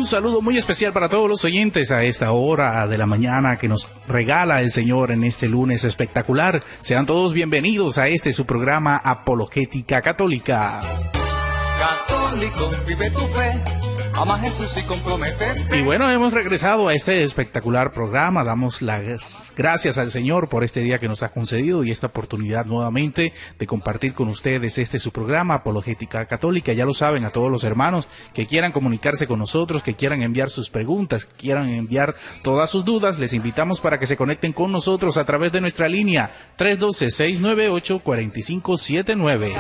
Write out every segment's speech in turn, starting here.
saludo muy especial para todos los oyentes a esta hora de la mañana que nos regala el Señor en este lunes espectacular. Sean todos bienvenidos a este su programa Apologética Católica. Católico, vive tu fe. Ama a Jesús y comprométete. Y bueno, hemos regresado a este espectacular programa. Damos las gracias al Señor por este día que nos ha concedido y esta oportunidad nuevamente de compartir con ustedes su programa Apologética Católica. Ya lo saben, a todos los hermanos que quieran comunicarse con nosotros, que quieran enviar sus preguntas, que quieran enviar todas sus dudas, les invitamos para que se conecten con nosotros a través de nuestra línea 312-698-4579.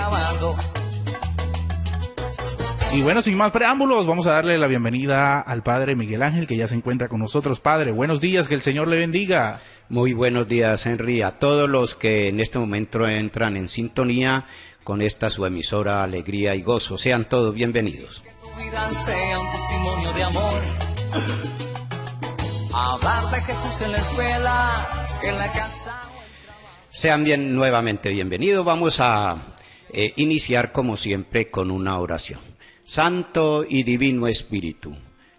Y bueno, sin más preámbulos, vamos a darle la bienvenida al Padre Miguel Ángel, que ya se encuentra con nosotros. Padre, buenos días, que el Señor le bendiga. Muy buenos días, Henry, a todos los que en este momento entran en sintonía con esta su emisora Alegría y Gozo. Sean todos bienvenidos. Que tu vida sea un testimonio de amor. Hablar de Jesús en la escuela, en la casa. Sean nuevamente bienvenidos. Vamos a iniciar como siempre con una oración. Santo y Divino Espíritu,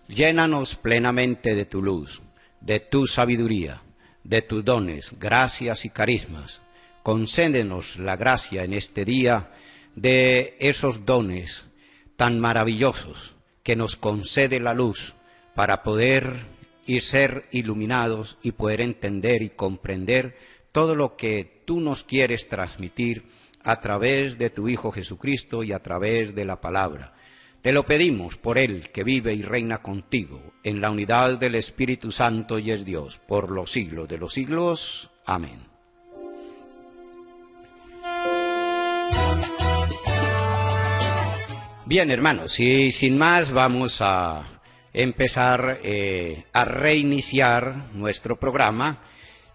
llénanos plenamente de tu luz, de tu sabiduría, de tus dones, gracias y carismas. Concédenos la gracia en este día de esos dones tan maravillosos que nos concede la luz para poder y ser iluminados y poder entender y comprender todo lo que tú nos quieres transmitir a través de tu Hijo Jesucristo y a través de la palabra. Te lo pedimos por Él, que vive y reina contigo, en la unidad del Espíritu Santo y es Dios, por los siglos de los siglos. Amén. Bien, hermanos, y sin más vamos a empezar a reiniciar nuestro programa.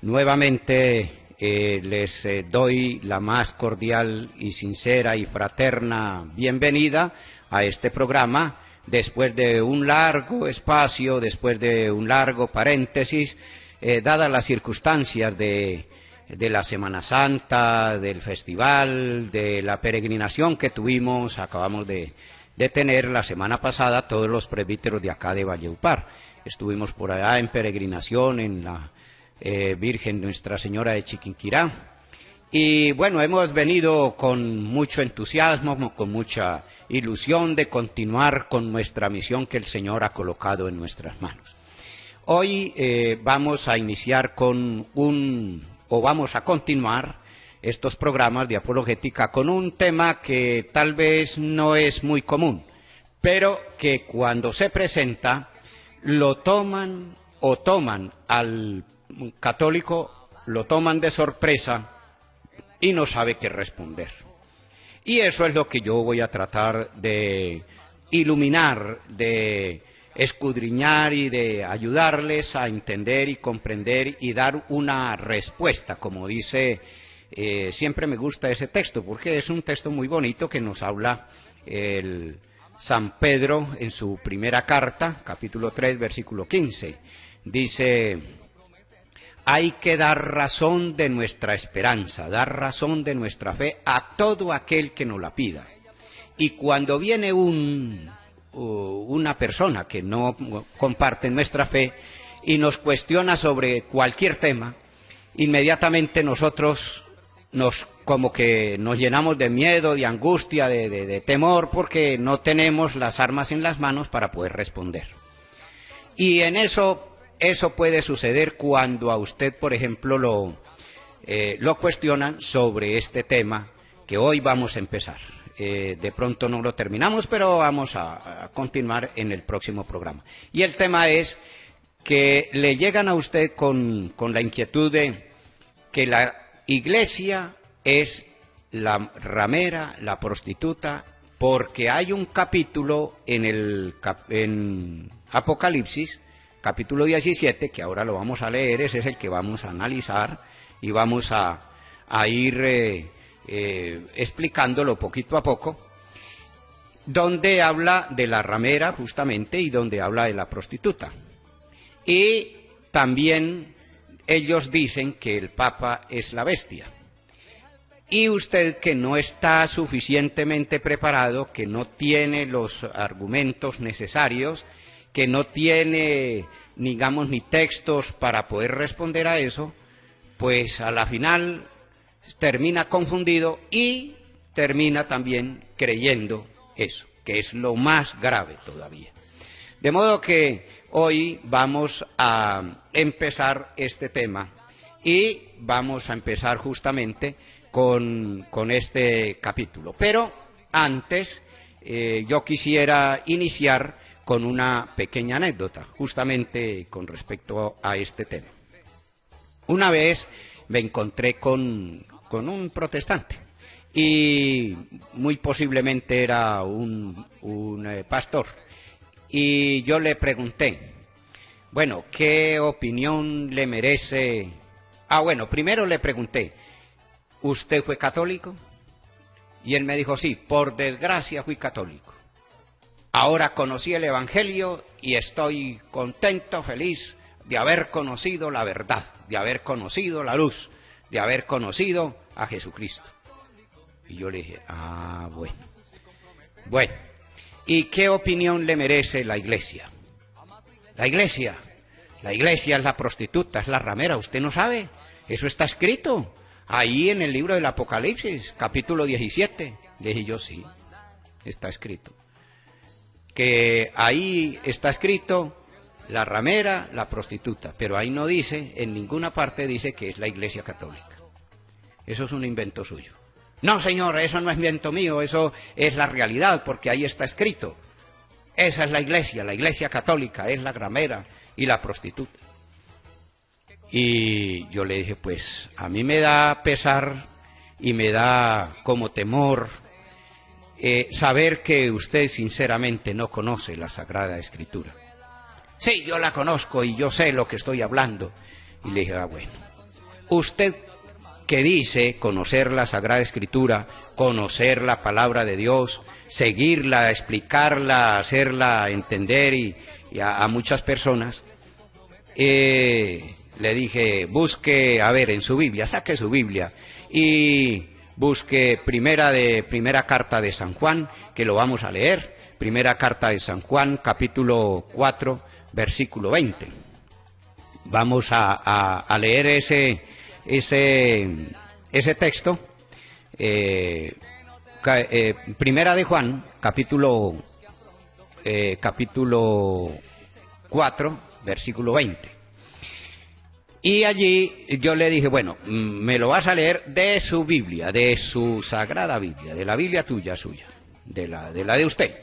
Nuevamente les doy la más cordial y sincera y fraterna bienvenida a este programa, después de un largo espacio, después de un largo paréntesis, dadas las circunstancias de la Semana Santa, del festival, de la peregrinación que tuvimos, acabamos de tener la semana pasada todos los presbíteros de acá de Valledupar. Estuvimos por allá en peregrinación en la Virgen Nuestra Señora de Chiquinquirá. Y bueno, hemos venido con mucho entusiasmo, con mucha ilusión de continuar con nuestra misión que el Señor ha colocado en nuestras manos. Hoy vamos a iniciar vamos a continuar estos programas de apologética con un tema que tal vez no es muy común, pero que cuando se presenta lo toman al católico, lo toman de sorpresa y no sabe qué responder. Y eso es lo que yo voy a tratar de iluminar, de escudriñar y de ayudarles a entender y comprender y dar una respuesta, como dice, siempre me gusta ese texto, porque es un texto muy bonito que nos habla el San Pedro en su primera carta, capítulo 3, versículo 15. Dice: hay que dar razón de nuestra esperanza, dar razón de nuestra fe a todo aquel que nos la pida. Y cuando viene una persona que no comparte nuestra fe y nos cuestiona sobre cualquier tema, inmediatamente nosotros como que nos llenamos de miedo, de angustia, de temor, porque no tenemos las armas en las manos para poder responder. Y en eso puede suceder cuando a usted, por ejemplo, lo cuestionan sobre este tema que hoy vamos a empezar. De pronto no lo terminamos, pero vamos a continuar en el próximo programa. Y el tema es que le llegan a usted con la inquietud de que la iglesia es la ramera, la prostituta, porque hay un capítulo en Apocalipsis, capítulo 17, que ahora lo vamos a leer, ese es el que vamos a analizar y vamos a ir explicándolo poquito a poco, donde habla de la ramera justamente y donde habla de la prostituta. Y también ellos dicen que el Papa es la bestia. Y usted, que no está suficientemente preparado, que no tiene los argumentos necesarios, que no tiene, digamos, ni textos para poder responder a eso, pues a la final termina confundido y termina también creyendo eso, que es lo más grave todavía. De modo que hoy vamos a empezar este tema y vamos a empezar justamente con este capítulo. Pero antes yo quisiera iniciar con una pequeña anécdota, justamente con respecto a este tema. Una vez me encontré con un protestante y muy posiblemente era un pastor. Y yo le pregunté, bueno, ¿qué opinión le merece? Bueno, primero le pregunté, ¿usted fue católico? Y él me dijo, sí, por desgracia fui católico. Ahora conocí el Evangelio y estoy contento, feliz de haber conocido la verdad, de haber conocido la luz, de haber conocido a Jesucristo. Y yo le dije, bueno, ¿y qué opinión le merece la iglesia? La iglesia es la prostituta, es la ramera, ¿usted no sabe? Eso está escrito ahí en el libro del Apocalipsis, capítulo 17. Le dije yo, sí, está escrito. Que ahí está escrito la ramera, la prostituta, pero ahí no dice, en ninguna parte dice que es la Iglesia Católica. Eso es un invento suyo. No, señor, eso no es invento mío, eso es la realidad, porque ahí está escrito. Esa es la Iglesia Católica, es la ramera y la prostituta. Y yo le dije, pues, a mí me da pesar y me da como temor saber que usted sinceramente no conoce la Sagrada Escritura. Sí, yo la conozco y yo sé lo que estoy hablando. Y le dije, bueno, usted que dice conocer la Sagrada Escritura, conocer la palabra de Dios, seguirla, explicarla, hacerla entender y a muchas personas, le dije, busque, a ver, en su Biblia, saque su Biblia y busque primera carta de San Juan, que lo vamos a leer, primera carta de San Juan, capítulo 4, versículo 20. Vamos a leer ese texto, primera de Juan, capítulo 4, versículo 20. Y allí yo le dije, bueno, me lo vas a leer de su Biblia, de su Sagrada Biblia, de la Biblia tuya, suya, de la de usted.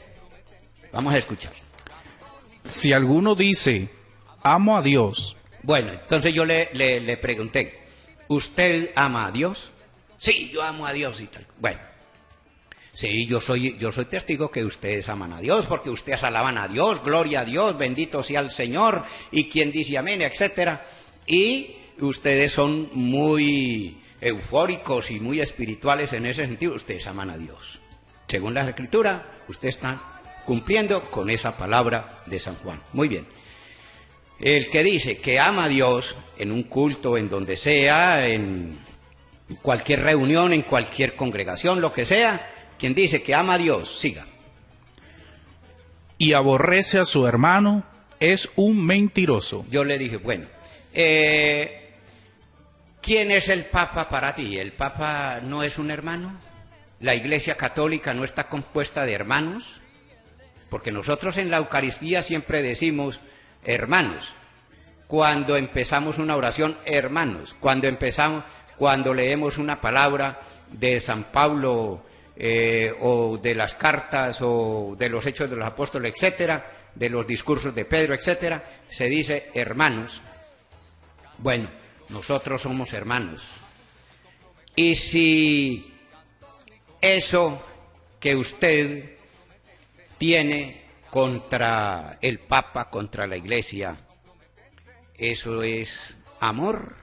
Vamos a escuchar. Si alguno dice, amo a Dios. Bueno, entonces yo le pregunté, ¿usted ama a Dios? Sí, yo amo a Dios y tal. Bueno, sí, yo soy testigo que ustedes aman a Dios, porque ustedes alaban a Dios, gloria a Dios, bendito sea el Señor, y quien dice amén, etcétera. Y ustedes son muy eufóricos y muy espirituales en ese sentido, ustedes aman a Dios. Según la Escritura, ustedes están cumpliendo con esa palabra de San Juan. Muy bien. El que dice que ama a Dios en un culto, en donde sea, en cualquier reunión, en cualquier congregación, lo que sea, quien dice que ama a Dios, siga. Y aborrece a su hermano, es un mentiroso. Yo le dije, bueno, ¿quién es el Papa para ti? ¿El Papa no es un hermano? ¿La Iglesia Católica no está compuesta de hermanos? Porque nosotros en la Eucaristía siempre decimos hermanos. Cuando empezamos una oración, hermanos. Cuando leemos una palabra de San Pablo o de las cartas o de los Hechos de los Apóstoles, etcétera, de los discursos de Pedro, etcétera, se dice hermanos. Bueno, nosotros somos hermanos. Y si eso que usted tiene contra el Papa, contra la Iglesia, ¿eso es amor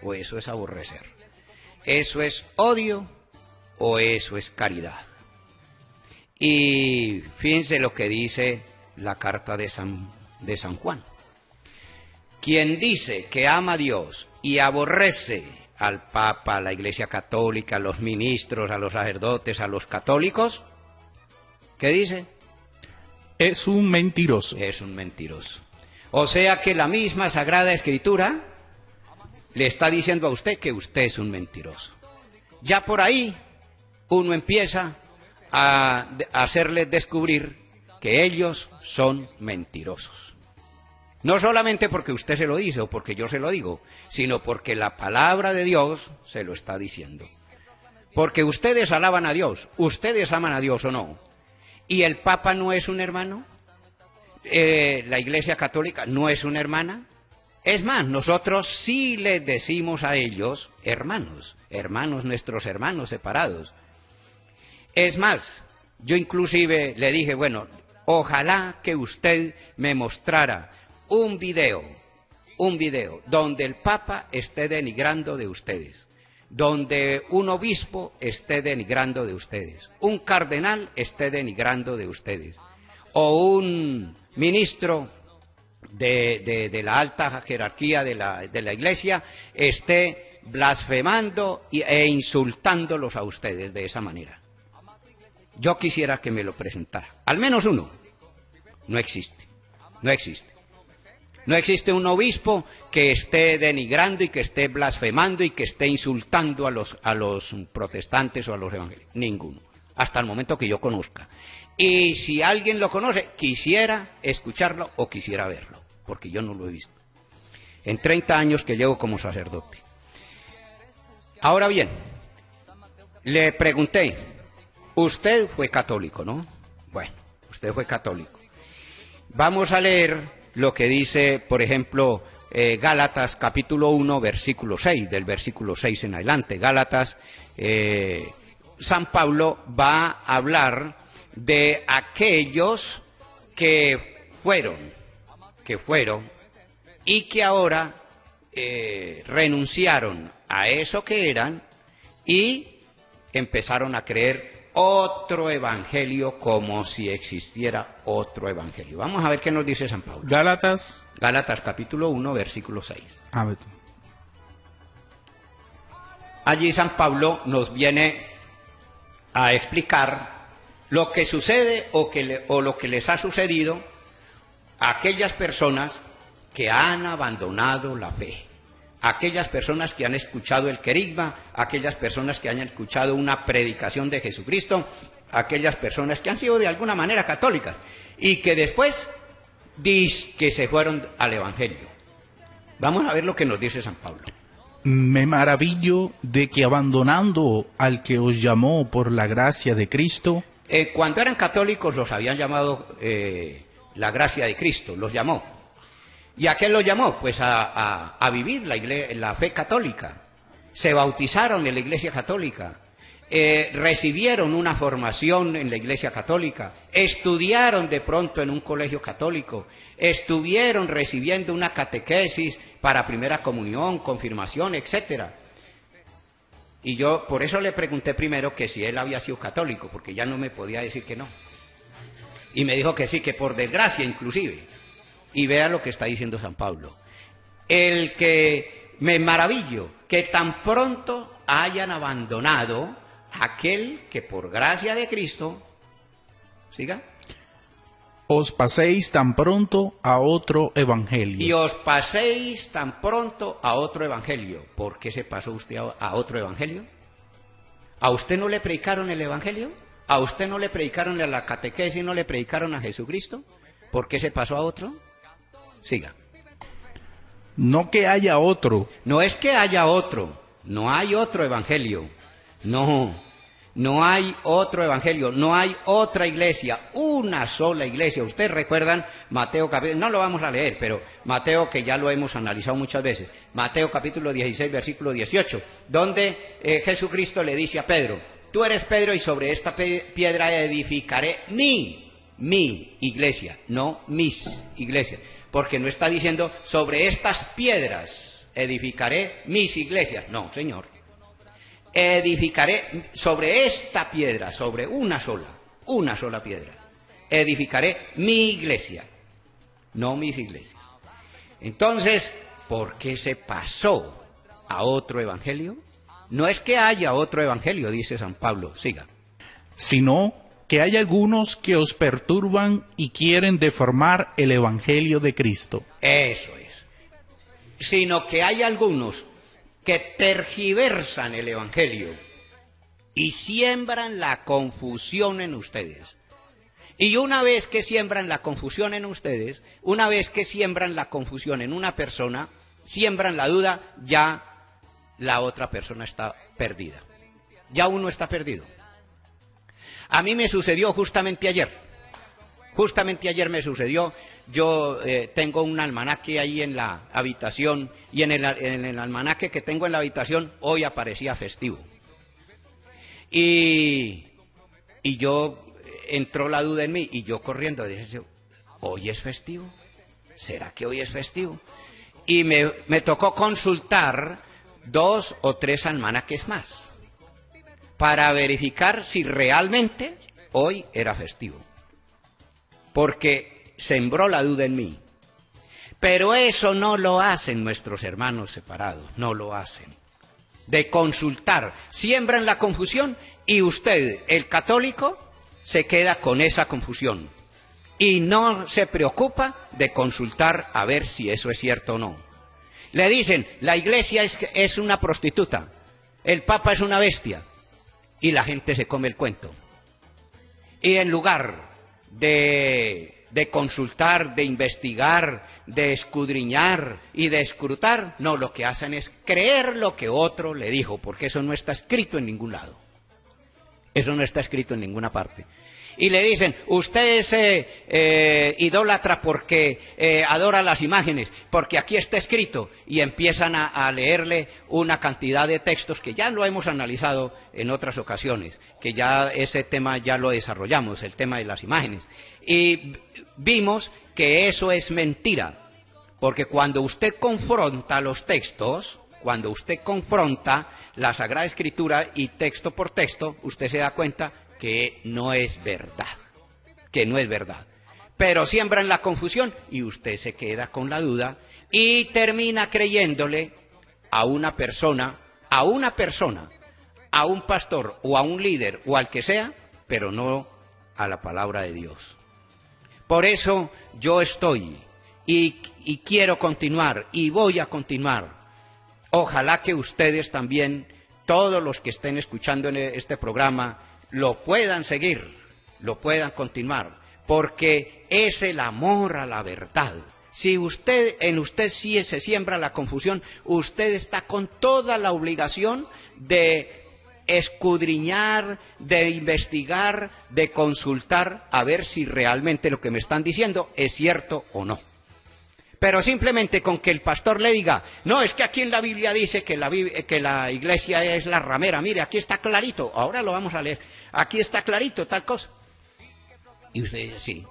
o eso es aborrecer? ¿Eso es odio o eso es caridad? Y fíjense lo que dice la carta de San Juan. Quien dice que ama a Dios y aborrece al Papa, a la Iglesia Católica, a los ministros, a los sacerdotes, a los católicos, ¿qué dice? Es un mentiroso. Es un mentiroso. O sea que la misma Sagrada Escritura le está diciendo a usted que usted es un mentiroso. Ya por ahí uno empieza a hacerles descubrir que ellos son mentirosos. No solamente porque usted se lo dice o porque yo se lo digo, sino porque la palabra de Dios se lo está diciendo. Porque ustedes alaban a Dios, ustedes aman a Dios o no. ¿Y el Papa no es un hermano? ¿La Iglesia Católica no es una hermana? Es más, nosotros sí les decimos a ellos hermanos, hermanos, nuestros hermanos separados. Es más, yo inclusive le dije, bueno, ojalá que usted me mostrara un video donde el Papa esté denigrando de ustedes, donde un obispo esté denigrando de ustedes, un cardenal esté denigrando de ustedes, o un ministro de la alta jerarquía de la Iglesia esté blasfemando e insultándolos a ustedes de esa manera. Yo quisiera que me lo presentara, al menos uno. No existe, no existe. No existe un obispo que esté denigrando y que esté blasfemando y que esté insultando a los protestantes o a los evangélicos. Ninguno, hasta el momento que yo conozca. Y si alguien lo conoce, quisiera escucharlo o quisiera verlo, porque yo no lo he visto. En 30 años que llevo como sacerdote. Ahora bien, le pregunté, usted fue católico, ¿no? Bueno, usted fue católico. Vamos a leer lo que dice, por ejemplo, Gálatas capítulo 1, versículo 6, del versículo 6 en adelante. Gálatas, San Pablo va a hablar de aquellos que fueron y que ahora renunciaron a eso que eran y empezaron a creer otro evangelio, como si existiera otro evangelio. Vamos a ver qué nos dice San Pablo. Gálatas Capítulo 1, versículo 6. A ver. Allí San Pablo nos viene a explicar lo que sucede o lo que les ha sucedido a aquellas personas que han abandonado la fe. Aquellas personas que han escuchado el querigma, aquellas personas que han escuchado una predicación de Jesucristo, aquellas personas que han sido de alguna manera católicas y que después que se fueron al Evangelio. Vamos a ver lo que nos dice San Pablo. Me maravillo de que abandonando al que os llamó por la gracia de Cristo. Cuando eran católicos los habían llamado la gracia de Cristo, los llamó. ¿Y a qué los llamó? Pues a vivir la fe católica. Se bautizaron en la Iglesia Católica, recibieron una formación en la Iglesia Católica, estudiaron de pronto en un colegio católico, estuvieron recibiendo una catequesis para primera comunión, confirmación, etcétera. Y yo por eso le pregunté primero que si él había sido católico, porque ya no me podía decir que no. Y me dijo que sí, que por desgracia inclusive. Y vea lo que está diciendo San Pablo. El que me maravillo que tan pronto hayan abandonado aquel que por gracia de Cristo, siga, os paséis tan pronto a otro evangelio. y os paséis tan pronto a otro evangelio. ¿Por qué se pasó usted a otro evangelio? ¿A usted no le predicaron el evangelio? ¿A usted no le predicaron la catequesis, no le predicaron a Jesucristo? ¿Por qué se pasó a otro? Siga. No que haya otro. No es que haya otro, no hay otro evangelio, no hay otro evangelio, no hay otra iglesia, una sola iglesia. Ustedes recuerdan Mateo capítulo, no lo vamos a leer, pero Mateo, que ya lo hemos analizado muchas veces, Mateo capítulo 16, versículo 18, donde Jesucristo le dice a Pedro, tú eres Pedro y sobre esta piedra edificaré mi iglesia, no mis iglesias. Porque no está diciendo, sobre estas piedras edificaré mis iglesias. No, Señor. Edificaré sobre esta piedra, sobre una sola piedra. Edificaré mi iglesia, no mis iglesias. Entonces, ¿por qué se pasó a otro evangelio? No es que haya otro evangelio, dice San Pablo. Siga. Sino que hay algunos que os perturban y quieren deformar el Evangelio de Cristo. Eso es. Sino que hay algunos que tergiversan el Evangelio y siembran la confusión en ustedes. Y una vez que siembran la confusión en ustedes, una vez que siembran la confusión en una persona, siembran la duda, ya la otra persona está perdida. Ya uno está perdido. A mí me sucedió justamente ayer. Justamente ayer me sucedió. Yo tengo un almanaque ahí en la habitación y en el almanaque que tengo en la habitación hoy aparecía festivo. Y yo entró la duda en mí y yo corriendo dije, ¿hoy es festivo? ¿Será que hoy es festivo? Y me tocó consultar 2 o 3 almanaques más para verificar si realmente hoy era festivo. Porque sembró la duda en mí. Pero eso no lo hacen nuestros hermanos separados, no lo hacen. De consultar, siembran la confusión y usted, el católico, se queda con esa confusión. Y no se preocupa de consultar a ver si eso es cierto o no. Le dicen, la iglesia es una prostituta, el papa es una bestia, y la gente se come el cuento. Y en lugar de consultar, de investigar, de escudriñar y de escrutar, no, lo que hacen es creer lo que otro le dijo, porque eso no está escrito en ningún lado. Eso no está escrito en ninguna parte. Y le dicen, usted es idólatra porque adora las imágenes, porque aquí está escrito, y empiezan a leerle una cantidad de textos que ya lo hemos analizado en otras ocasiones, que ya ese tema ya lo desarrollamos, el tema de las imágenes. Y vimos que eso es mentira, porque cuando usted confronta los textos, cuando usted confronta la Sagrada Escritura y texto por texto, usted se da cuenta que no es verdad, que no es verdad. Pero siembran la confusión y usted se queda con la duda y termina creyéndole a una persona, a un pastor o a un líder o al que sea, pero no a la palabra de Dios. Por eso yo estoy y quiero continuar y voy a continuar. Ojalá que ustedes también, todos los que estén escuchando en este programa, lo puedan seguir, lo puedan continuar, porque es el amor a la verdad. Si en usted sí se siembra la confusión, usted está con toda la obligación de escudriñar, de investigar, de consultar, a ver si realmente lo que me están diciendo es cierto o no. Pero simplemente con que el pastor le diga, no, es que aquí en la Biblia dice que la iglesia es la ramera, mire, aquí está clarito, ahora lo vamos a leer, aquí está clarito tal cosa. Y usted dice, sí.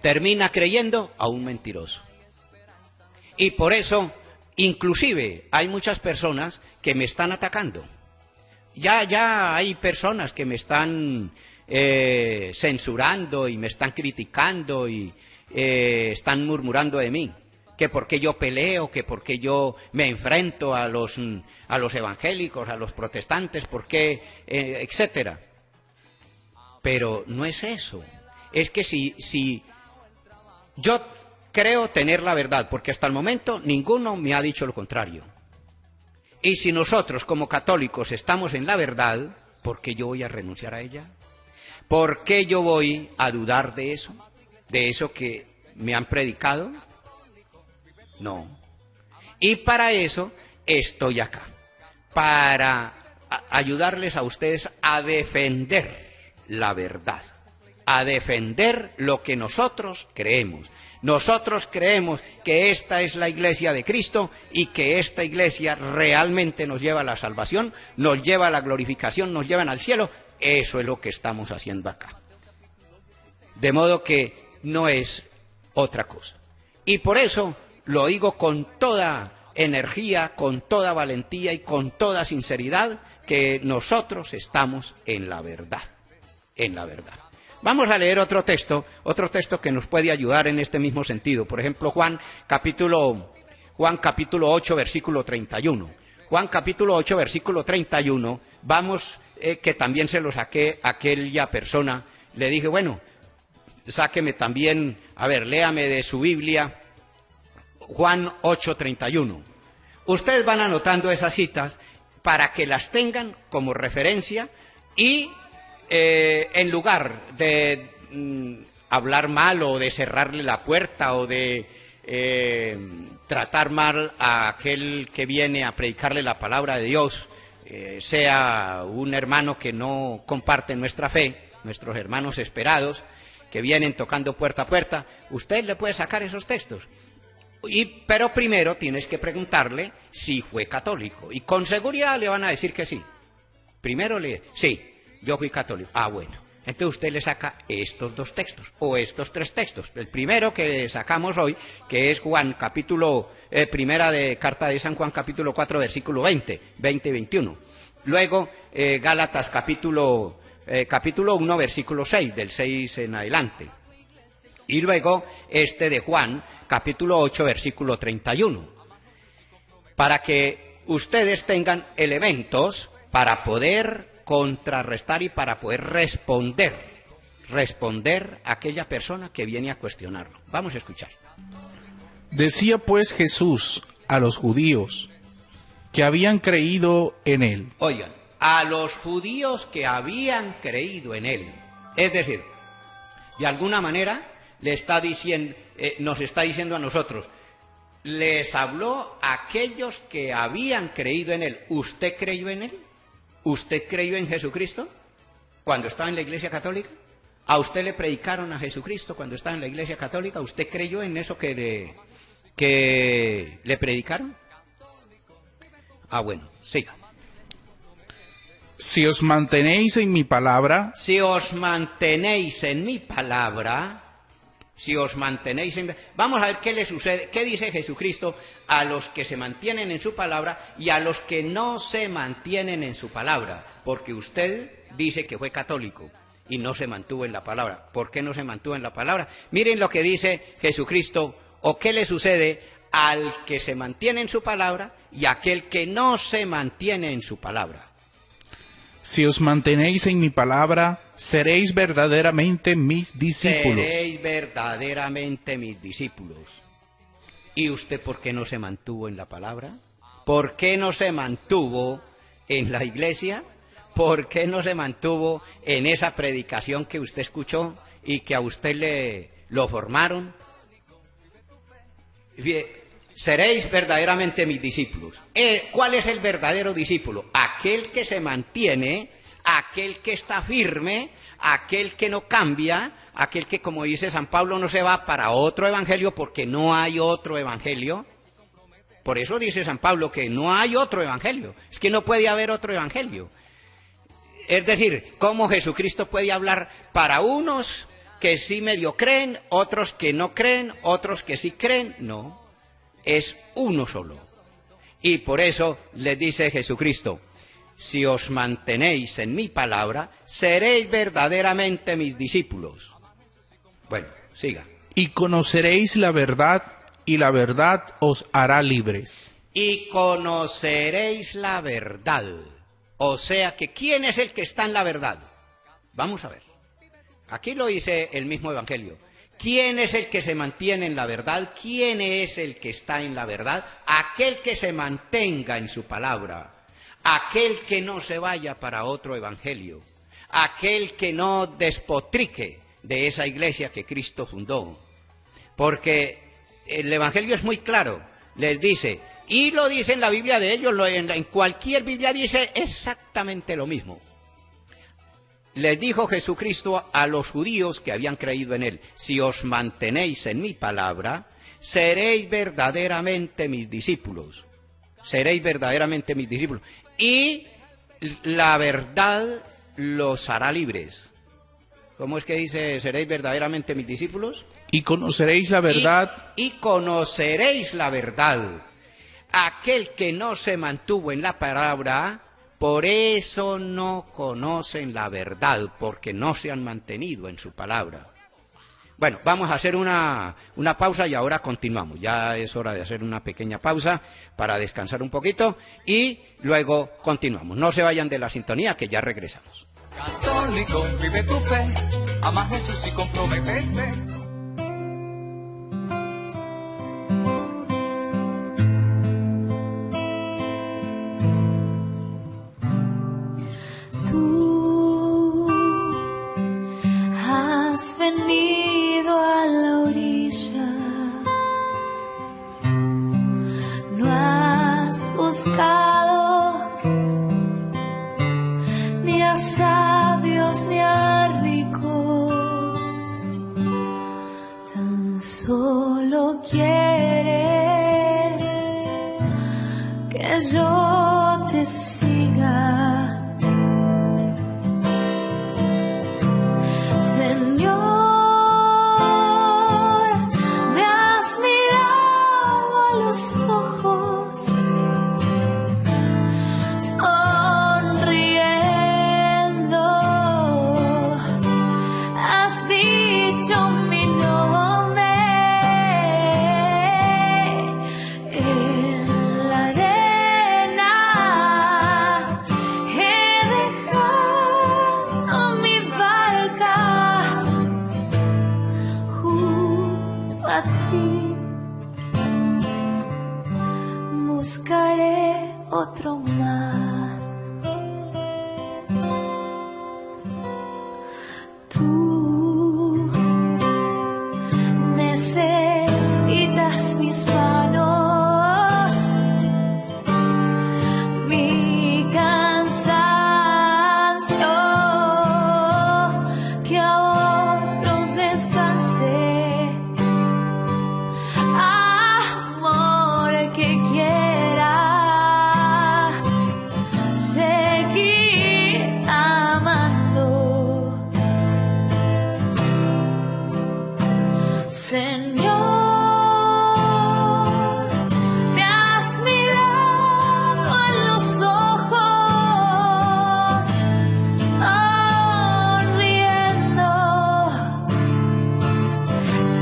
Termina creyendo a un mentiroso. Y por eso, inclusive, hay muchas personas que me están atacando. Ya hay personas que me están censurando y me están criticando y están murmurando de mí, que por qué yo peleo, que por qué yo me enfrento a los evangélicos, a los protestantes, por qué, etcétera. Pero no es eso. Es que si yo creo tener la verdad, porque hasta el momento ninguno me ha dicho lo contrario. Y si nosotros como católicos estamos en la verdad, ¿por qué yo voy a renunciar a ella? ¿Por qué yo voy a dudar de eso? ¿De eso que me han predicado? No. Y para eso estoy acá, para ayudarles a ustedes a defender la verdad, a defender lo que nosotros creemos. Nosotros creemos que esta es la iglesia de Cristo y que esta iglesia realmente nos lleva a la salvación, nos lleva a la glorificación, nos lleva al cielo. Eso es lo que estamos haciendo acá. De modo que no es otra cosa. Y por eso lo digo con toda energía, con toda valentía y con toda sinceridad, que nosotros estamos en la verdad, en la verdad. Vamos a leer otro texto que nos puede ayudar en este mismo sentido. Por ejemplo, Juan capítulo 8, versículo 31. Juan capítulo 8, versículo 31, vamos que también se lo saqué a aquella persona. Le dije, bueno, sáqueme también, a ver, léame de su Biblia, Juan 8:31. Ustedes van anotando esas citas para que las tengan como referencia y en lugar de hablar mal o de cerrarle la puerta o de tratar mal a aquel que viene a predicarle la palabra de Dios, sea un hermano que no comparte nuestra fe, nuestros hermanos esperados, que vienen tocando puerta a puerta, usted le puede sacar esos textos. Pero primero tienes que preguntarle si fue católico. Y con seguridad le van a decir que sí. Primero sí, yo fui católico. Ah, bueno. Entonces usted le saca estos 2 textos, o estos 3 textos. El primero que sacamos hoy, que es Juan, primera de carta de San Juan, capítulo 4, versículo 20 y 21. Luego, Gálatas, capítulo 1, versículo 6, del 6 en adelante. Y luego, de Juan, capítulo 8, versículo 31. Para que ustedes tengan elementos para poder contrarrestar y para poder responder a aquella persona que viene a cuestionarlo. Vamos a escuchar. Decía pues Jesús a los judíos que habían creído en él. Oigan, a los judíos que habían creído en él. Es decir, de alguna manera le está diciendo, nos está diciendo a nosotros, les habló a aquellos que habían creído en él. ¿Usted creyó en él? ¿Usted creyó en Jesucristo cuando estaba en la Iglesia Católica? ¿A usted le predicaron a Jesucristo cuando estaba en la Iglesia Católica? ¿Usted creyó en eso que le predicaron? Ah, bueno, siga. Si os mantenéis en mi palabra, si os mantenéis en mi palabra, vamos a ver qué le sucede, qué dice Jesucristo a los que se mantienen en su palabra y a los que no se mantienen en su palabra, porque usted dice que fue católico y no se mantuvo en la palabra. ¿Por qué no se mantuvo en la palabra? Miren lo que dice Jesucristo, o qué le sucede al que se mantiene en su palabra y a aquel que no se mantiene en su palabra. si os mantenéis en mi palabra, seréis verdaderamente mis discípulos. Seréis verdaderamente mis discípulos. ¿Y usted por qué no se mantuvo en la palabra? ¿Por qué no se mantuvo en la iglesia? ¿Por qué no se mantuvo en esa predicación que usted escuchó y que a usted lo formaron? Seréis verdaderamente mis discípulos. ¿Cuál es el verdadero discípulo? Aquel que se mantiene, aquel que está firme, aquel que no cambia, aquel que, como dice San Pablo, no se va para otro evangelio porque no hay otro evangelio. Por eso dice San Pablo que no hay otro evangelio. Es que no puede haber otro evangelio. Es decir, ¿cómo Jesucristo puede hablar para unos que sí medio creen, otros que no creen, otros que sí creen? No. Es uno solo. Y por eso les dice Jesucristo, si os mantenéis en mi palabra, seréis verdaderamente mis discípulos. Bueno, siga. Y conoceréis la verdad, y la verdad os hará libres. Y conoceréis la verdad. O sea que, ¿quién es el que está en la verdad? Vamos a ver. Aquí lo dice el mismo Evangelio. ¿Quién es el que se mantiene en la verdad? ¿Quién es el que está en la verdad? Aquel que se mantenga en su palabra. Aquel que no se vaya para otro evangelio. Aquel que no despotrique de esa iglesia que Cristo fundó. Porque el evangelio es muy claro. Les dice, y lo dice en la Biblia de ellos, en cualquier Biblia dice exactamente lo mismo. Les dijo Jesucristo a los judíos que habían creído en él, si os mantenéis en mi palabra, seréis verdaderamente mis discípulos. Seréis verdaderamente mis discípulos. Y la verdad los hará libres. ¿Cómo es que dice, seréis verdaderamente mis discípulos? Y conoceréis la verdad. Y conoceréis la verdad. Aquel que no se mantuvo en la palabra, por eso no conocen la verdad, porque no se han mantenido en su palabra. Bueno, vamos a hacer una pausa y ahora continuamos. Ya es hora de hacer una pequeña pausa para descansar un poquito y luego continuamos. No se vayan de la sintonía, que ya regresamos. Católico, vive tu fe, ama a Jesús y comprométete. Tú has venido a la orilla, no has buscado ni a sabios ni a ricos, tan solo quieres que yo te siga. Señor, me has mirado a los ojos, sonriendo, has dicho mi nombre, en la arena he dejado mi barca. A ti buscaré otro mar. Tú necesitas mis manos, mi cansancio, que a otros descansé. Que quiera seguir amando. Señor, me has mirado a los ojos, sonriendo,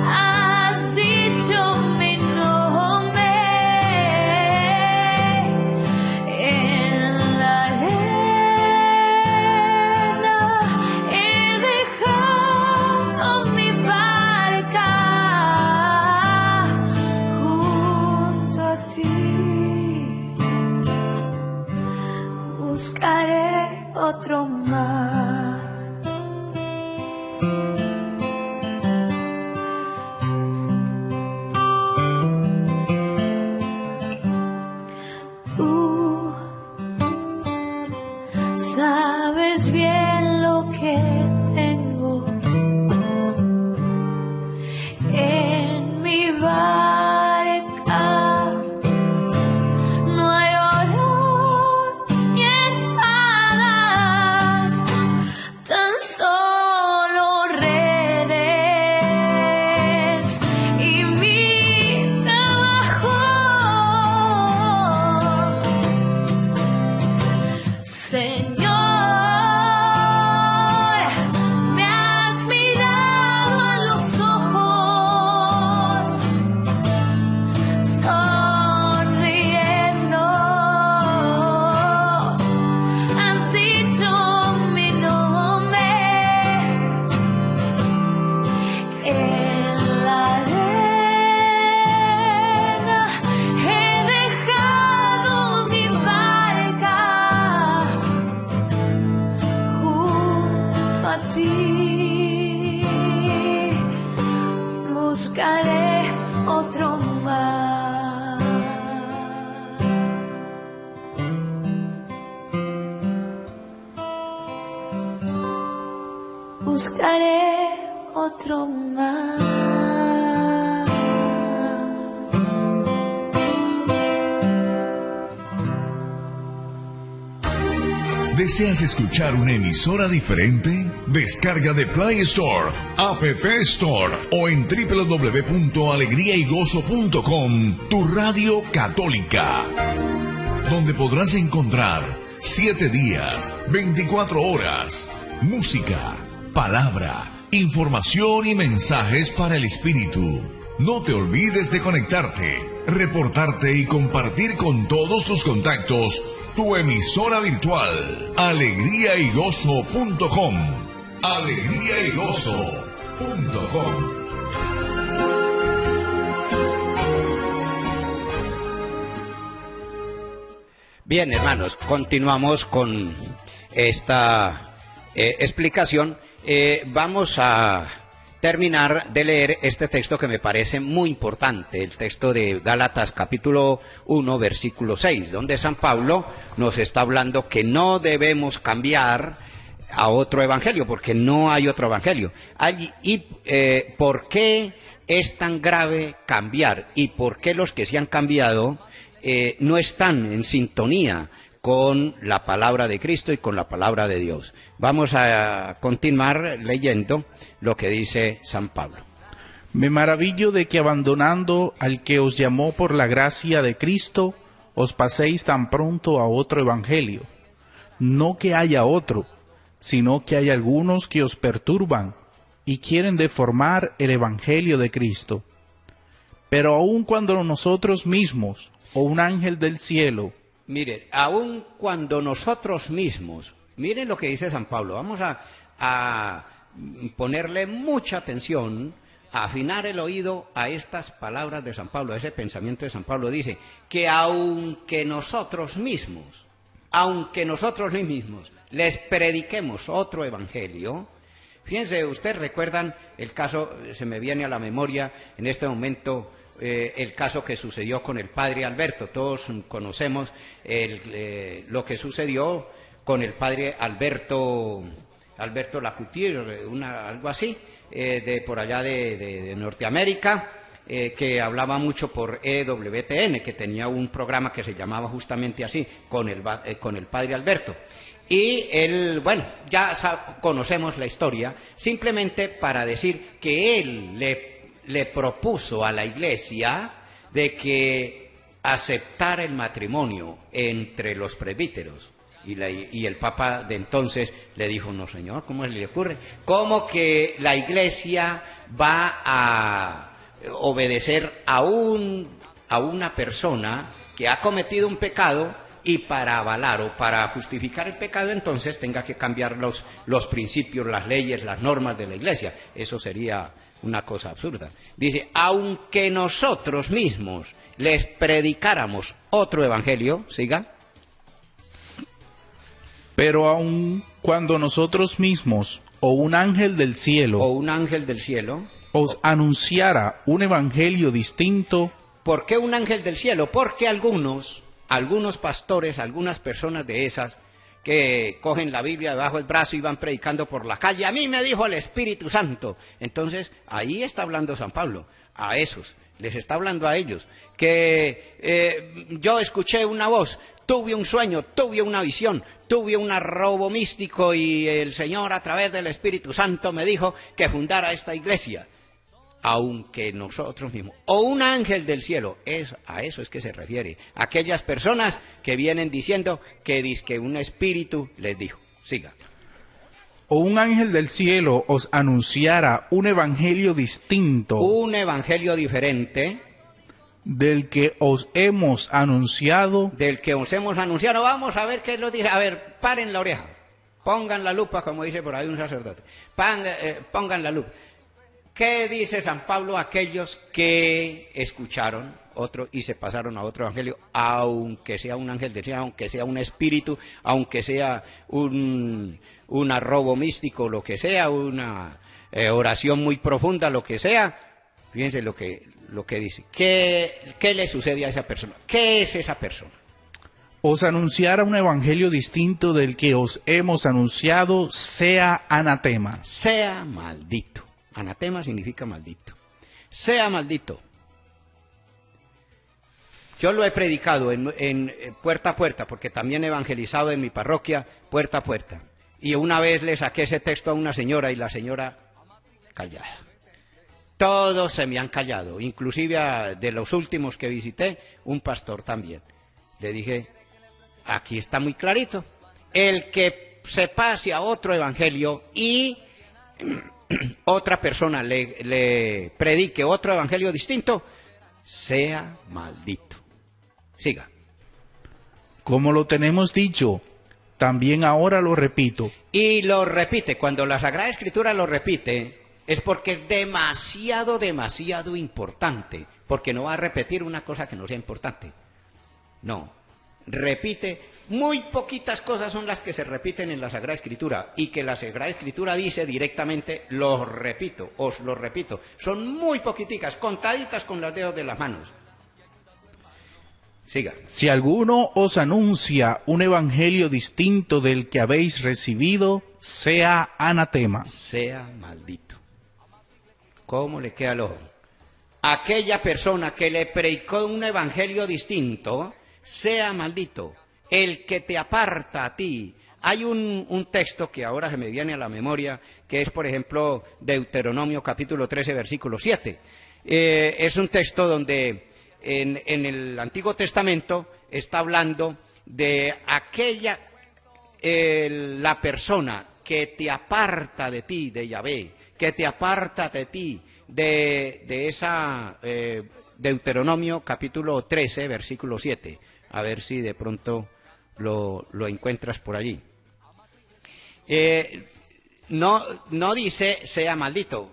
has dicho mi nombre. Buscaré otro mar. Tú sabes bien lo que tengo en mi barca. No hay oro ni espadas, tan solo redes y mi trabajo. Señor, me has mirado a los ojos, sonriendo, has dicho mi nombre, en la arena he dejado mi barca. Junto a ti buscaré otro mar. Buscaré otro mar. ¿Deseas escuchar una emisora diferente? Descarga de Play Store, App Store o en www.alegriaygozo.com tu radio católica, donde podrás encontrar 7 días, 24 horas, música, palabra, información y mensajes para el espíritu. No te olvides de conectarte, reportarte y compartir con todos tus contactos tu emisora virtual, alegriaygozo.com. alegriaygozo.com. Bien, hermanos, continuamos con esta explicación. Vamos a terminar de leer este texto que me parece muy importante, el texto de Gálatas capítulo 1, versículo 6, donde San Pablo nos está hablando que no debemos cambiar a otro evangelio, porque no hay otro evangelio. ¿Por qué es tan grave cambiar? ¿Y por qué los que se han cambiado no están en sintonía con la palabra de Cristo y con la palabra de Dios? Vamos a continuar leyendo lo que dice San Pablo. Me maravillo de que abandonando al que os llamó por la gracia de Cristo, os paséis tan pronto a otro evangelio. No que haya otro, sino que hay algunos que os perturban y quieren deformar el evangelio de Cristo. Pero aun cuando nosotros mismos o un ángel del cielo. Miren, aun cuando nosotros mismos, miren lo que dice San Pablo, vamos a ponerle mucha atención, a afinar el oído a estas palabras de San Pablo, a ese pensamiento de San Pablo. Dice que aunque nosotros mismos les prediquemos otro evangelio. Fíjense, ustedes recuerdan el caso, se me viene a la memoria en este momento, el caso que sucedió con el padre Alberto. Todos conocemos lo que sucedió con el padre Alberto Lacouture, algo así, de por allá de Norteamérica, que hablaba mucho por EWTN, que tenía un programa que se llamaba justamente así, con el padre Alberto. Y él, bueno, ya conocemos la historia, simplemente para decir que él le propuso a la Iglesia de que aceptara el matrimonio entre los presbíteros. Y el Papa de entonces le dijo: no, señor, ¿cómo se le ocurre? ¿Cómo que la Iglesia va a obedecer a una persona que ha cometido un pecado, y para avalar o para justificar el pecado entonces tenga que cambiar los principios, las leyes, las normas de la Iglesia? Eso sería una cosa absurda. Dice, aunque nosotros mismos les predicáramos otro evangelio, siga. Pero aun cuando nosotros mismos o un ángel del cielo os anunciara un evangelio distinto. ¿Por qué un ángel del cielo? Porque algunos pastores, algunas personas de esas que cogen la Biblia debajo del brazo y van predicando por la calle, a mí me dijo el Espíritu Santo. Entonces, ahí está hablando San Pablo, a esos, les está hablando a ellos, que yo escuché una voz, tuve un sueño, tuve una visión, tuve un arrobo místico y el Señor a través del Espíritu Santo me dijo que fundara esta iglesia. Aunque nosotros mismos, o un ángel del cielo, a eso es que se refiere, aquellas personas que vienen diciendo que dizque un espíritu les dijo. Siga. O un ángel del cielo os anunciara un evangelio distinto, un evangelio diferente del que os hemos anunciado. Vamos a ver qué lo dice. A ver, paren la oreja, pongan la lupa, como dice por ahí un sacerdote, pongan la lupa. ¿Qué dice San Pablo a aquellos que escucharon otro y se pasaron a otro evangelio, aunque sea un ángel del cielo, aunque sea un espíritu, aunque sea un arrobo místico, lo que sea, una oración muy profunda, lo que sea? Fíjense lo que dice. ¿Qué le sucede a esa persona? ¿Qué es esa persona? Os anunciara un evangelio distinto del que os hemos anunciado, sea anatema. Sea maldito. Anatema significa maldito. Sea maldito. Yo lo he predicado en puerta a puerta, porque también he evangelizado en mi parroquia puerta a puerta. Y una vez le saqué ese texto a una señora y la señora callada. Todos se me han callado, inclusive de los últimos que visité, un pastor también. Le dije, aquí está muy clarito, el que se pase a otro evangelio y otra persona le predique otro evangelio distinto, sea maldito. Siga. Como lo tenemos dicho, también ahora lo repito. Y lo repite, cuando la Sagrada Escritura lo repite, es porque es demasiado, demasiado importante, porque no va a repetir una cosa que no sea importante. No, repite, muy poquitas cosas son las que se repiten en la Sagrada Escritura, y que la Sagrada Escritura dice directamente, los repito, os lo repito. Son muy poquiticas, contaditas con los dedos de las manos. Siga. Si alguno os anuncia un evangelio distinto del que habéis recibido, sea anatema. Sea maldito. ¿Cómo le queda el ojo? Aquella persona que le predicó un evangelio distinto, sea maldito. El que te aparta a ti. Hay un texto que ahora se me viene a la memoria, que es, por ejemplo, Deuteronomio capítulo 13, versículo 7. Es un texto donde en el Antiguo Testamento está hablando de aquella, la persona que te aparta de ti, de Yahvé, que te aparta de ti, de esa Deuteronomio capítulo 13, versículo 7. A ver si de pronto lo encuentras por allí. No dice sea maldito.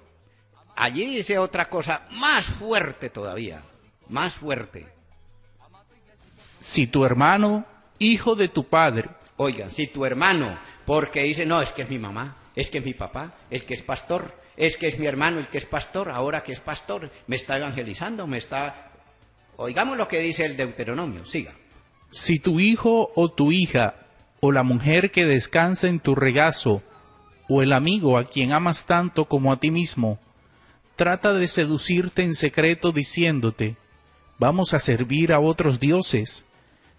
Allí dice otra cosa más fuerte todavía, más fuerte. Si tu hermano, hijo de tu padre. Oigan, si tu hermano, porque dice, no, es que es mi mamá, es que es mi papá, el que es pastor, es que es mi hermano, el que es pastor, ahora que es pastor, me está evangelizando, me está... Oigamos lo que dice el Deuteronomio, siga. Si tu hijo o tu hija, o la mujer que descansa en tu regazo, o el amigo a quien amas tanto como a ti mismo, trata de seducirte en secreto diciéndote, vamos a servir a otros dioses,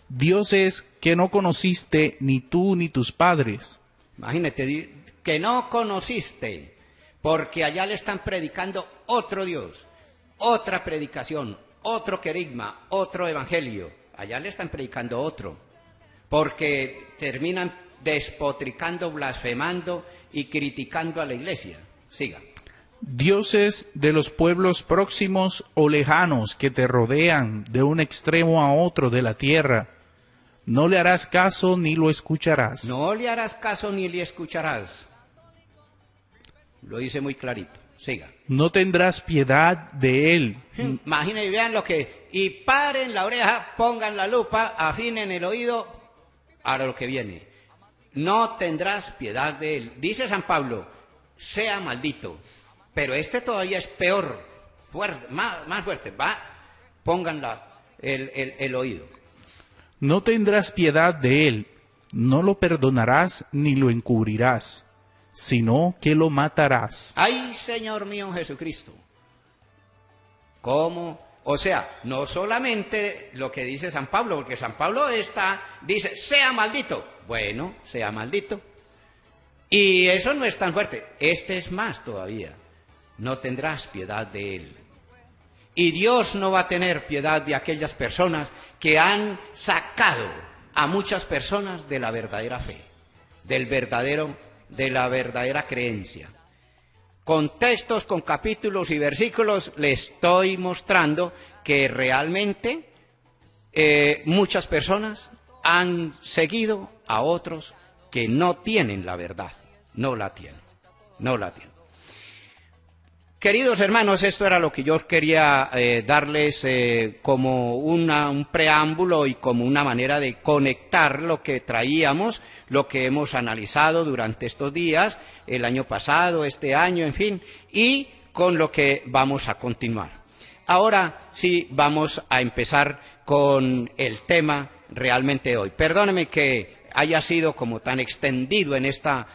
dioses que no conociste ni tú ni tus padres. Imagínate, que no conociste, porque allá le están predicando otro Dios, otra predicación, otro querigma, otro evangelio. Allá le están predicando otro, porque terminan despotricando, blasfemando y criticando a la iglesia. Siga. Dioses de los pueblos próximos o lejanos que te rodean de un extremo a otro de la tierra, no le harás caso ni lo escucharás. No le harás caso ni le escucharás. Lo dice muy clarito. Siga. No tendrás piedad de él. Imaginen y vean lo que... Y paren la oreja, pongan la lupa, afinen el oído, ahora lo que viene. No tendrás piedad de él. Dice San Pablo, sea maldito. Pero este todavía es peor, fuerte, más fuerte. Va, pongan el oído. No tendrás piedad de él, no lo perdonarás ni lo encubrirás, sino que lo matarás. ¡Ay, Señor mío Jesucristo! ¿Cómo? O sea, no solamente lo que dice San Pablo, porque San Pablo dice, sea maldito. Bueno, sea maldito. Y eso no es tan fuerte. Este es más todavía. No tendrás piedad de él. Y Dios no va a tener piedad de aquellas personas que han sacado a muchas personas de la verdadera fe, de la verdadera creencia. Con textos, con capítulos y versículos, le estoy mostrando que realmente muchas personas han seguido a otros que no tienen la verdad, no la tienen. Queridos hermanos, esto era lo que yo quería darles como un preámbulo y como una manera de conectar lo que traíamos, lo que hemos analizado durante estos días, el año pasado, este año, en fin, y con lo que vamos a continuar. Ahora sí vamos a empezar con el tema realmente hoy. Perdóneme que haya sido como tan extendido en esta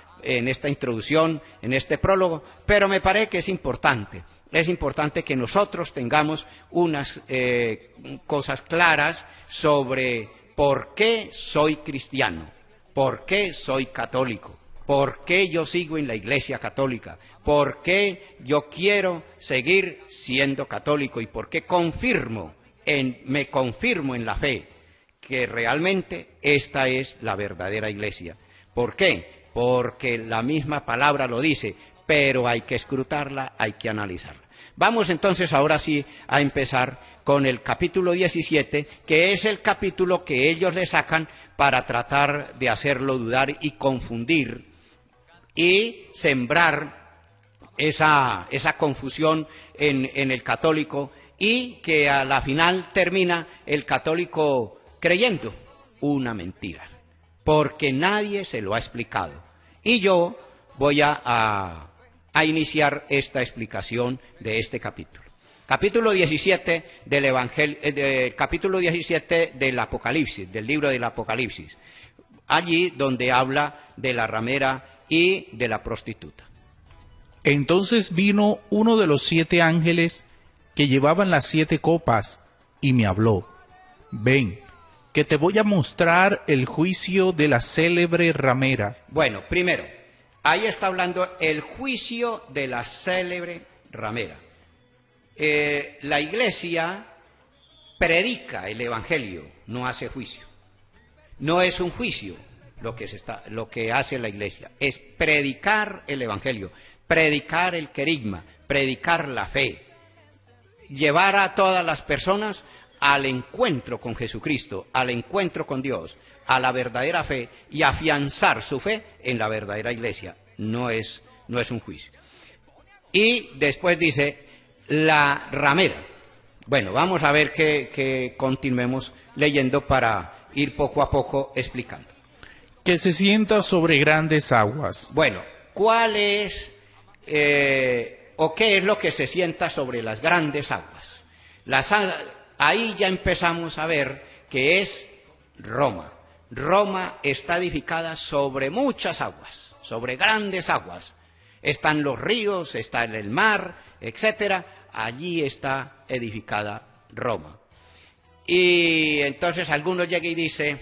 introducción, en este prólogo, pero me parece que es importante. Es importante que nosotros tengamos unas cosas claras sobre por qué soy cristiano, por qué soy católico, por qué yo sigo en la Iglesia Católica, por qué yo quiero seguir siendo católico y por qué me confirmo en la fe, que realmente esta es la verdadera Iglesia. ¿Por qué? Porque la misma palabra lo dice, pero hay que escrutarla, hay que analizarla. Vamos entonces ahora sí a empezar con el capítulo 17, que es el capítulo que ellos le sacan para tratar de hacerlo dudar y confundir y sembrar esa confusión en el católico, y que a la final termina el católico creyendo una mentira, porque nadie se lo ha explicado. Y yo voy a iniciar esta explicación de este capítulo. Capítulo 17 del Evangelio, capítulo 17 del Apocalipsis, del libro del Apocalipsis, allí donde habla de la ramera y de la prostituta. Entonces vino uno de los 7 ángeles que llevaban las 7 copas y me habló: ven, que te voy a mostrar el juicio de la célebre ramera. Bueno, primero, ahí está hablando el juicio de la célebre ramera. La Iglesia predica el Evangelio, no hace juicio. No es un juicio lo que hace la Iglesia, es predicar el Evangelio, predicar el querigma, predicar la fe, llevar a todas las personas al encuentro con Jesucristo, al encuentro con Dios, a la verdadera fe, y afianzar su fe en la verdadera Iglesia. No es un juicio. Y después dice la ramera. Bueno, vamos a ver que continuemos leyendo para ir poco a poco explicando. Que se sienta sobre grandes aguas. Bueno, ¿cuál es o qué es lo que se sienta sobre las grandes aguas? Ahí ya empezamos a ver que es Roma. Roma está edificada sobre muchas aguas, sobre grandes aguas. Están los ríos, está el mar, etcétera. Allí está edificada Roma. Y entonces alguno llega y dice,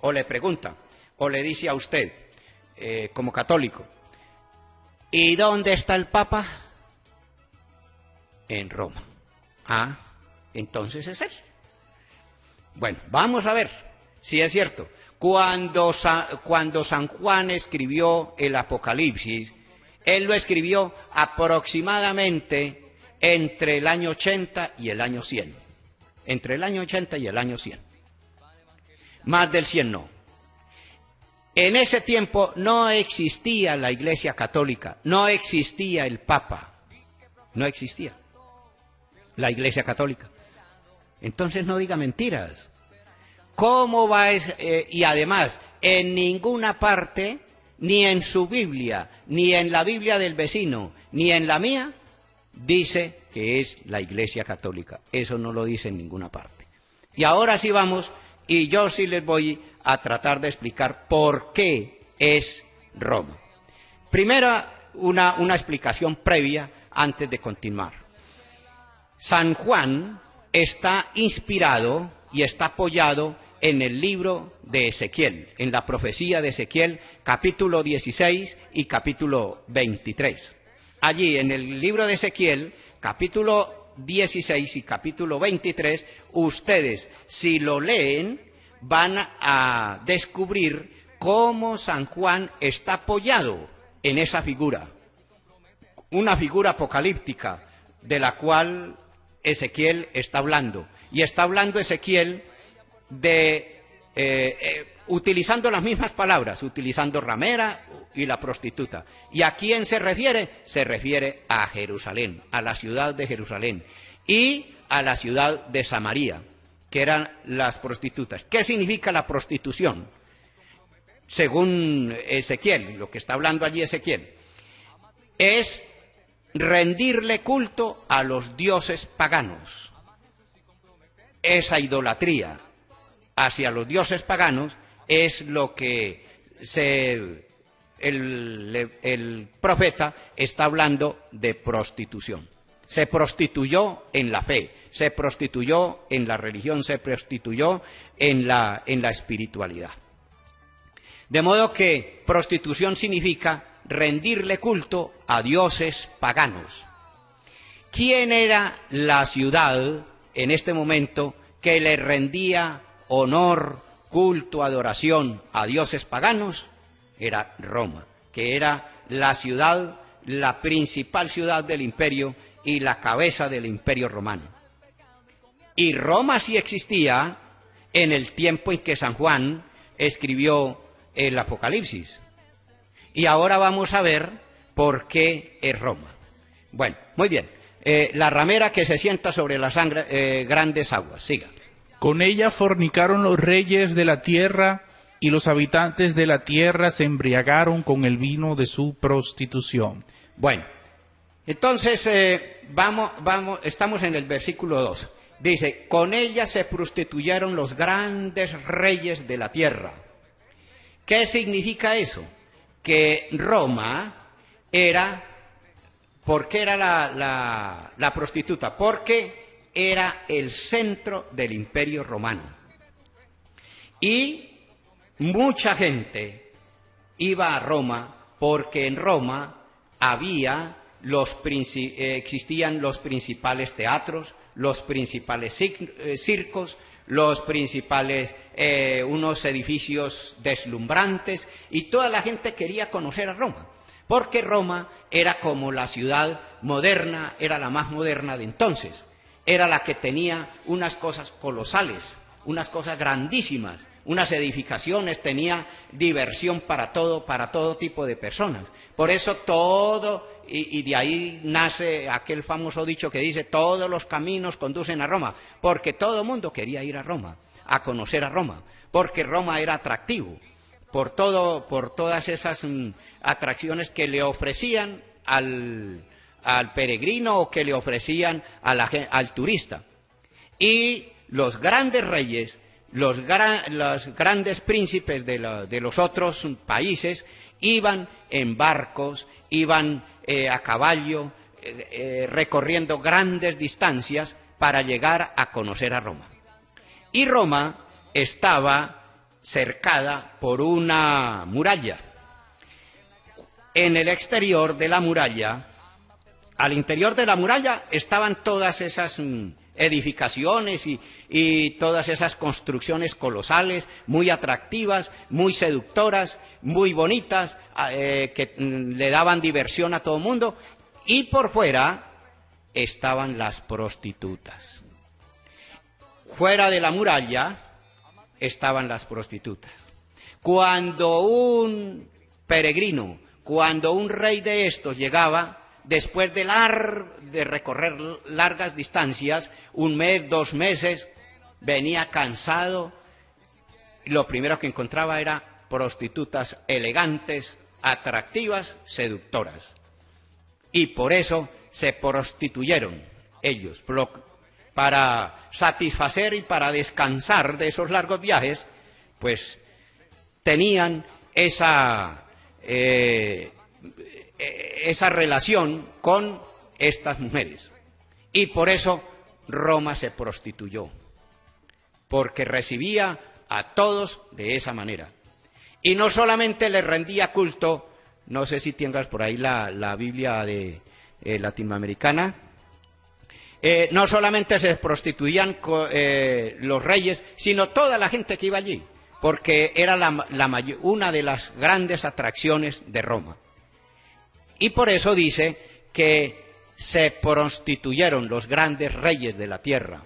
o le pregunta, o le dice a usted, como católico, ¿y dónde está el Papa? En Roma. Ah, entonces es ese. Bueno, vamos a ver si es cierto. Cuando San Juan escribió el Apocalipsis, él lo escribió aproximadamente entre el año 80 y el año 100. Entre el año 80 y el año 100. Más del 100 no. En ese tiempo no existía la Iglesia Católica, no existía el Papa, no existía la Iglesia Católica. Entonces no diga mentiras. ¿Cómo va y además, en ninguna parte, ni en su Biblia, ni en la Biblia del vecino, ni en la mía, dice que es la Iglesia Católica? Eso no lo dice en ninguna parte. Y ahora sí vamos, y yo sí les voy a tratar de explicar por qué es Roma. Primero, una explicación previa antes de continuar. San Juan está inspirado y está apoyado en el libro de Ezequiel, en la profecía de Ezequiel, capítulo 16 y capítulo 23. Allí, en el libro de Ezequiel, capítulo 16 y capítulo 23, ustedes, si lo leen, van a descubrir cómo San Juan está apoyado en esa figura, una figura apocalíptica de la cual Ezequiel está hablando. Y está hablando Ezequiel utilizando las mismas palabras, utilizando ramera y la prostituta. ¿Y a quién se refiere? Se refiere a Jerusalén, a la ciudad de Jerusalén y a la ciudad de Samaria, que eran las prostitutas. ¿Qué significa la prostitución? Según Ezequiel, lo que está hablando allí Ezequiel, es rendirle culto a los dioses paganos. Esa idolatría hacia los dioses paganos es lo que el profeta está hablando de prostitución. Se prostituyó en la fe, se prostituyó en la religión, se prostituyó en la espiritualidad. De modo que prostitución significa rendirle culto a dioses paganos. ¿Quién era la ciudad en este momento que le rendía honor, culto, adoración a dioses paganos? Era Roma, que era la ciudad, la principal ciudad del imperio y la cabeza del imperio romano. Y Roma sí existía en el tiempo en que San Juan escribió el Apocalipsis. Y ahora vamos a ver por qué es Roma. Bueno, muy bien. La ramera que se sienta sobre las grandes aguas. Siga. Con ella fornicaron los reyes de la tierra, y los habitantes de la tierra se embriagaron con el vino de su prostitución. Bueno, entonces estamos en el versículo 2. Dice, con ella se prostituyeron los grandes reyes de la tierra. ¿Qué significa eso? Que Roma era, ¿por qué era la prostituta? Porque era el centro del imperio romano. Y mucha gente iba a Roma porque en Roma existían los principales teatros, los principales circos, los principales, unos edificios deslumbrantes, y toda la gente quería conocer a Roma, porque Roma era como la ciudad moderna, era la más moderna de entonces, era la que tenía unas cosas colosales, unas cosas grandísimas, unas edificaciones, tenía diversión para todo tipo de personas. Por eso y de ahí nace aquel famoso dicho que dice, todos los caminos conducen a Roma, porque todo el mundo quería ir a Roma, a conocer a Roma, porque Roma era atractivo, por todas esas atracciones que le ofrecían al peregrino o que le ofrecían al turista. Y los grandes reyes, los grandes príncipes de los otros países iban en barcos, iban a caballo, recorriendo grandes distancias para llegar a conocer a Roma. Y Roma estaba cercada por una muralla. En el exterior de la muralla, al interior de la muralla, estaban todas esas edificaciones y todas esas construcciones colosales, muy atractivas, muy seductoras, muy bonitas, que le daban diversión a todo el mundo, y por fuera estaban las prostitutas. Fuera de la muralla estaban las prostitutas. Cuando un peregrino, cuando un rey de estos llegaba, después de recorrer largas distancias, 1 mes, 2 meses, venía cansado, y lo primero que encontraba era prostitutas elegantes, atractivas, seductoras. Y por eso se prostituyeron ellos, para satisfacer y para descansar de esos largos viajes, pues tenían esa relación con estas mujeres. Y por eso Roma se prostituyó, porque recibía a todos de esa manera. Y no solamente les rendía culto, no sé si tengas por ahí la Biblia de latinoamericana, no solamente se prostituían los reyes, sino toda la gente que iba allí, porque era una de las grandes atracciones de Roma. Y por eso dice que se prostituyeron los grandes reyes de la tierra,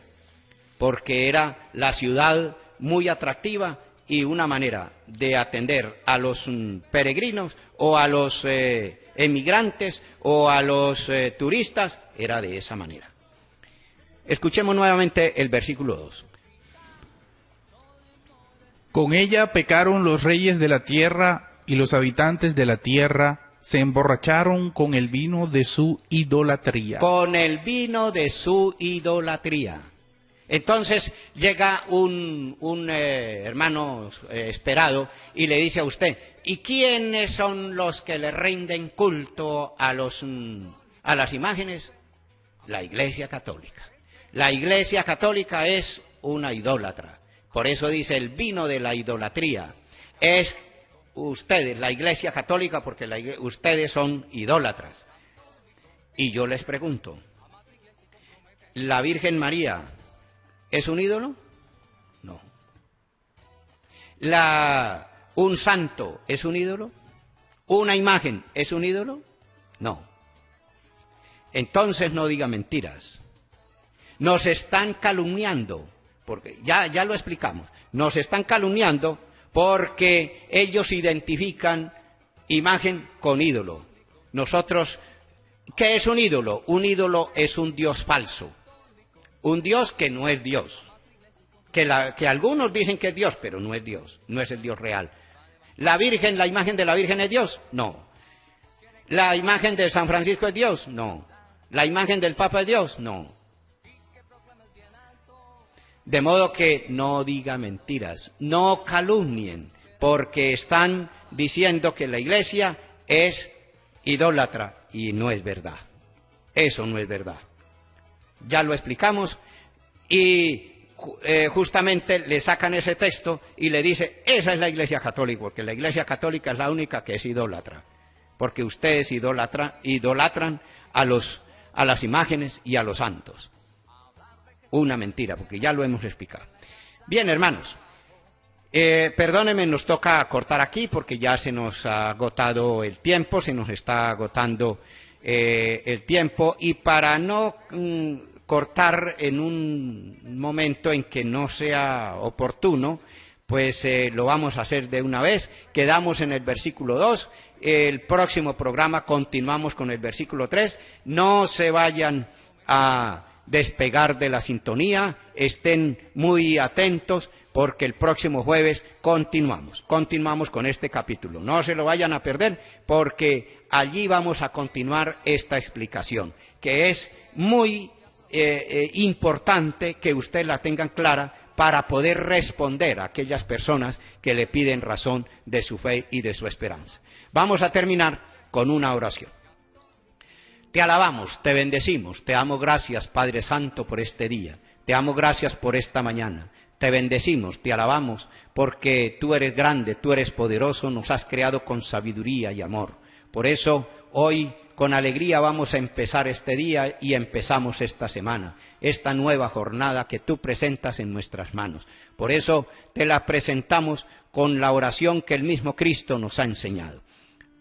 porque era la ciudad muy atractiva y una manera de atender a los peregrinos o a los emigrantes o a los turistas, era de esa manera. Escuchemos nuevamente el versículo 2. Con ella pecaron los reyes de la tierra, y los habitantes de la tierra se emborracharon con el vino de su idolatría. Con el vino de su idolatría. Entonces llega un hermano esperado y le dice a usted, ¿y quiénes son los que le rinden culto a las imágenes? La Iglesia Católica. La Iglesia Católica es una idólatra. Por eso dice el vino de la idolatría. Es ustedes, la Iglesia Católica, porque ustedes son idólatras. Y yo les pregunto, ¿la Virgen María es un ídolo? No. ¿Un santo es un ídolo? ¿Una imagen es un ídolo? No. Entonces no diga mentiras. Nos están calumniando, porque ya lo explicamos. Nos están calumniando porque ellos identifican imagen con ídolo. Nosotros, ¿qué es un ídolo? Un ídolo es un Dios falso. Un Dios que no es Dios. Que algunos dicen que es Dios, pero no es Dios. No es el Dios real. ¿La Virgen, la imagen de la Virgen es Dios? No. ¿La imagen de San Francisco es Dios? No. ¿La imagen del Papa es Dios? No. De modo que no diga mentiras, no calumnien, porque están diciendo que la Iglesia es idólatra y no es verdad. Eso no es verdad. Ya lo explicamos y justamente le sacan ese texto y le dice, esa es la Iglesia Católica, porque la Iglesia Católica es la única que es idólatra, porque ustedes idolatran a las imágenes y a los santos. Una mentira, porque ya lo hemos explicado. Bien, hermanos, perdónenme, nos toca cortar aquí porque ya se nos ha agotado el tiempo, se nos está agotando el tiempo, y para no cortar en un momento en que no sea oportuno, pues lo vamos a hacer de una vez. Quedamos en el versículo 2, el próximo programa continuamos con el versículo 3, no se vayan a despegar de la sintonía, estén muy atentos porque el próximo jueves continuamos con este capítulo. No se lo vayan a perder porque allí vamos a continuar esta explicación, que es muy importante que usted la tengan clara para poder responder a aquellas personas que le piden razón de su fe y de su esperanza. Vamos a terminar con una oración. Te alabamos, te bendecimos, te damos gracias, Padre Santo, por este día. Te damos gracias por esta mañana. Te bendecimos, te alabamos, porque tú eres grande, tú eres poderoso, nos has creado con sabiduría y amor. Por eso, hoy, con alegría vamos a empezar este día y empezamos esta semana, esta nueva jornada que tú presentas en nuestras manos. Por eso te la presentamos con la oración que el mismo Cristo nos ha enseñado.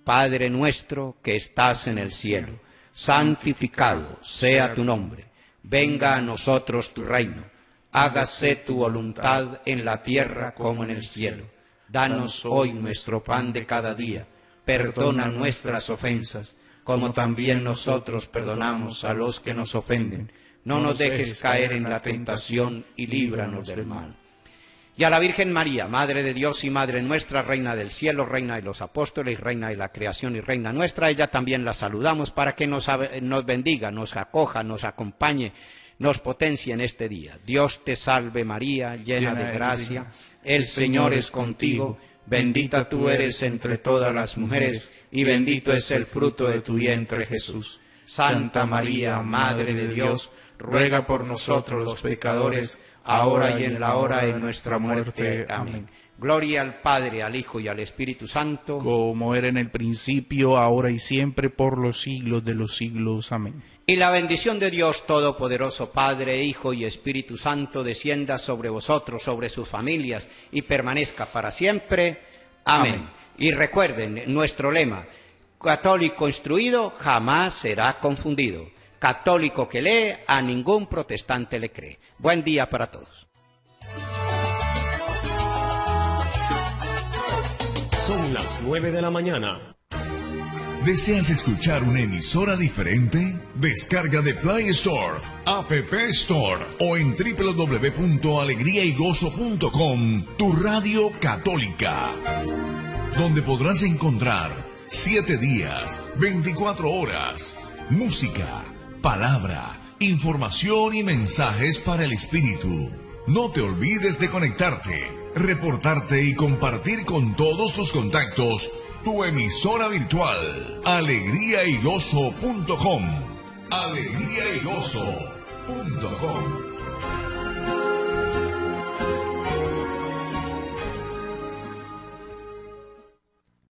Padre nuestro que estás en el cielo, santificado sea tu nombre, venga a nosotros tu reino, hágase tu voluntad en la tierra como en el cielo. Danos hoy nuestro pan de cada día, perdona nuestras ofensas, como también nosotros perdonamos a los que nos ofenden. No nos dejes caer en la tentación y líbranos del mal. Y a la Virgen María, Madre de Dios y Madre nuestra, Reina del cielo, Reina de los apóstoles, Reina de la creación y Reina nuestra, ella también la saludamos para que nos bendiga, nos acoja, nos acompañe, nos potencie en este día. Dios te salve María, llena de gracia, el Señor es contigo, bendita tú eres entre todas las mujeres, y bendito es el fruto de tu vientre Jesús. Santa María, Madre de Dios, ruega por nosotros los pecadores, ahora y en la hora de nuestra muerte. Amén. Gloria al Padre, al Hijo y al Espíritu Santo, como era en el principio, ahora y siempre, por los siglos de los siglos. Amén. Y la bendición de Dios Todopoderoso, Padre, Hijo y Espíritu Santo, descienda sobre vosotros, sobre sus familias, y permanezca para siempre. Amén. Amén. Y recuerden nuestro lema: católico instruido jamás será confundido. Católico que lee, a ningún protestante le cree. Buen día para todos. Son las 9 de la mañana. ¿Deseas escuchar una emisora diferente? Descarga de Play Store, App Store o en www.alegriaygozo.com tu radio católica, donde podrás encontrar 7 días, 24 horas, música, palabra, información y mensajes para el espíritu. No te olvides de conectarte, reportarte y compartir con todos tus contactos tu emisora virtual, alegriaygozo.com. alegriaygozo.com.